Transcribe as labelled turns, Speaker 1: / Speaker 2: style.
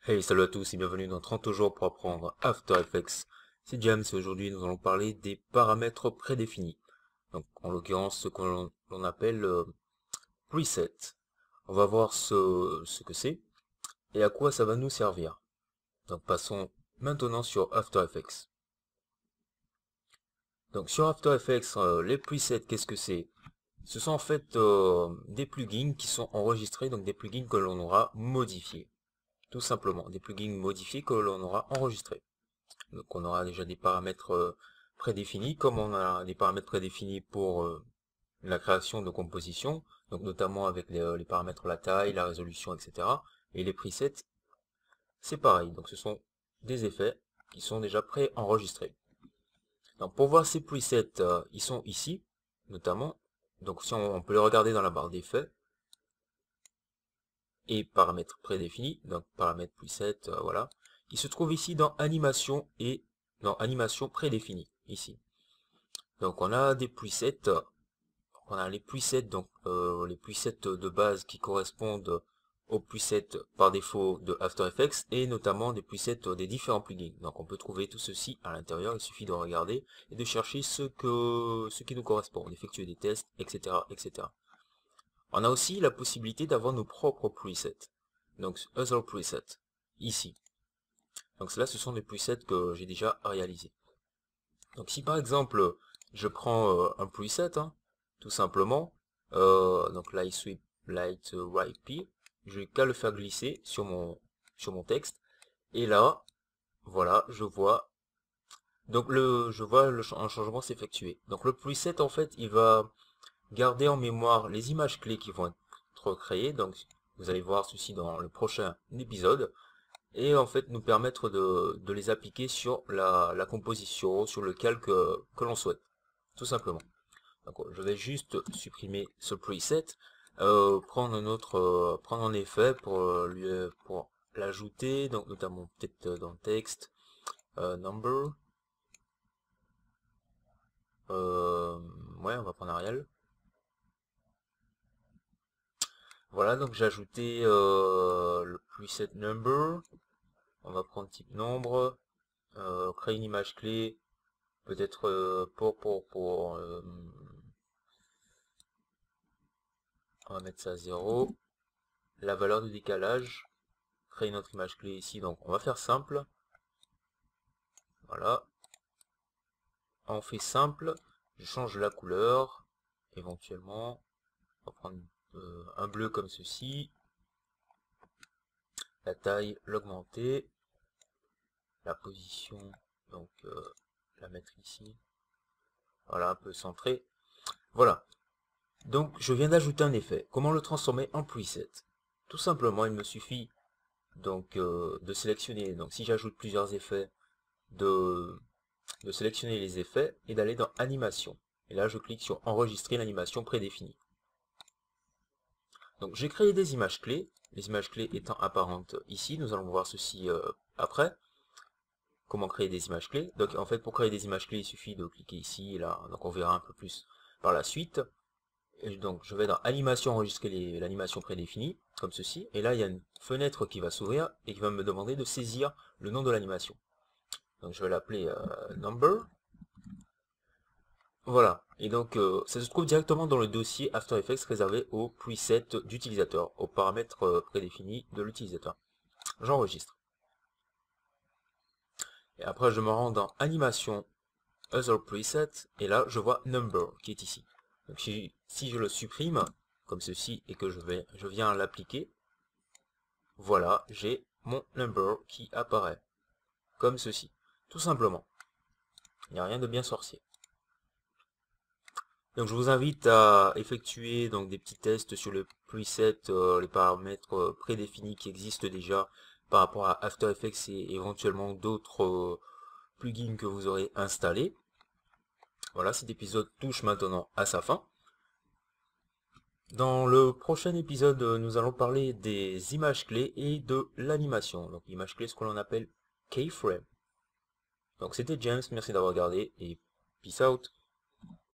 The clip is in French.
Speaker 1: Hey, salut à tous et bienvenue dans 30 jours pour apprendre After Effects. C'est James et aujourd'hui nous allons parler des paramètres prédéfinis. Donc en l'occurrence ce qu'on l'on appelle preset. On va voir ce que c'est et à quoi ça va nous servir. Donc passons maintenant sur After Effects. Donc sur After Effects, les presets, qu'est-ce que c'est? Ce sont en fait des plugins qui sont enregistrés, donc des plugins que l'on aura modifiés. Tout simplement, des plugins modifiés que l'on aura enregistrés. Donc on aura déjà des paramètres prédéfinis, comme on a des paramètres prédéfinis pour la création de compositions, donc notamment avec les paramètres la taille, la résolution, etc. Et les presets, c'est pareil, donc ce sont des effets qui sont déjà pré-enregistrés. Donc pour voir ces presets, ils sont ici, notamment, donc si on peut les regarder dans la barre d'effets, et paramètres prédéfinis, donc paramètres preset, voilà. Ils se trouvent ici dans animation et dans animation prédéfinie, ici. Donc on a des presets, on a les presets, donc les presets de base qui correspondent aux presets par défaut de After Effects et notamment des presets des différents plugins. Donc on peut trouver tout ceci à l'intérieur, il suffit de regarder et de chercher ce qui nous correspond, d'effectuer des tests, etc., etc. On a aussi la possibilité d'avoir nos propres presets. Donc Other Preset, ici. Donc cela, ce sont des presets que j'ai déjà réalisés. Donc si par exemple, je prends un preset, hein, tout simplement, donc Light Sweep, Light YP, je n'ai qu'à le faire glisser sur mon texte, et là, voilà, je vois, donc un changement s'effectuer. Donc le preset, en fait, il va garder en mémoire les images clés qui vont être créées, donc vous allez voir ceci dans le prochain épisode, et en fait nous permettre de les appliquer sur la composition, sur le calque que l'on souhaite, tout simplement. Donc je vais juste supprimer ce preset, prendre un autre, prendre un effet pour l'ajouter, donc notamment peut-être dans le texte, number, ouais on va prendre Arial. Voilà, donc j'ai ajouté le preset number, on va prendre type nombre, créer une image clé, peut-être on va mettre ça à 0. La valeur de décalage, créer notre image clé ici, donc on va faire simple. Voilà, on fait simple, je change la couleur, éventuellement, on va prendre un bleu comme ceci, la taille, l'augmenter, la position, donc la mettre ici, voilà, un peu centré. Voilà, donc je viens d'ajouter un effet. Comment le transformer en preset? Tout simplement, il me suffit donc de sélectionner, donc si j'ajoute plusieurs effets, de sélectionner les effets et d'aller dans animation. Et là je clique sur enregistrer l'animation prédéfinie. Donc j'ai créé des images clés, les images clés étant apparentes ici, nous allons voir ceci après. Comment créer des images clés. Donc en fait pour créer des images clés il suffit de cliquer ici et là, donc on verra un peu plus par la suite. Et donc je vais dans animation, enregistrer l'animation prédéfinie, comme ceci, et là il y a une fenêtre qui va s'ouvrir et qui va me demander de saisir le nom de l'animation. Donc je vais l'appeler number. Voilà, et donc ça se trouve directement dans le dossier After Effects réservé aux presets d'utilisateur, aux paramètres prédéfinis de l'utilisateur. J'enregistre. Et après je me rends dans animation, Other Preset, et là je vois number qui est ici. Donc si je le supprime, comme ceci, et que je viens l'appliquer, voilà, j'ai mon number qui apparaît, comme ceci, tout simplement. Il n'y a rien de bien sorcier. Donc je vous invite à effectuer donc des petits tests sur le preset, les paramètres prédéfinis qui existent déjà par rapport à After Effects et éventuellement d'autres plugins que vous aurez installés. Voilà, cet épisode touche maintenant à sa fin. Dans le prochain épisode, nous allons parler des images clés et de l'animation. Donc l'image clé, ce que l'on appelle keyframe. Donc c'était James, merci d'avoir regardé et peace out.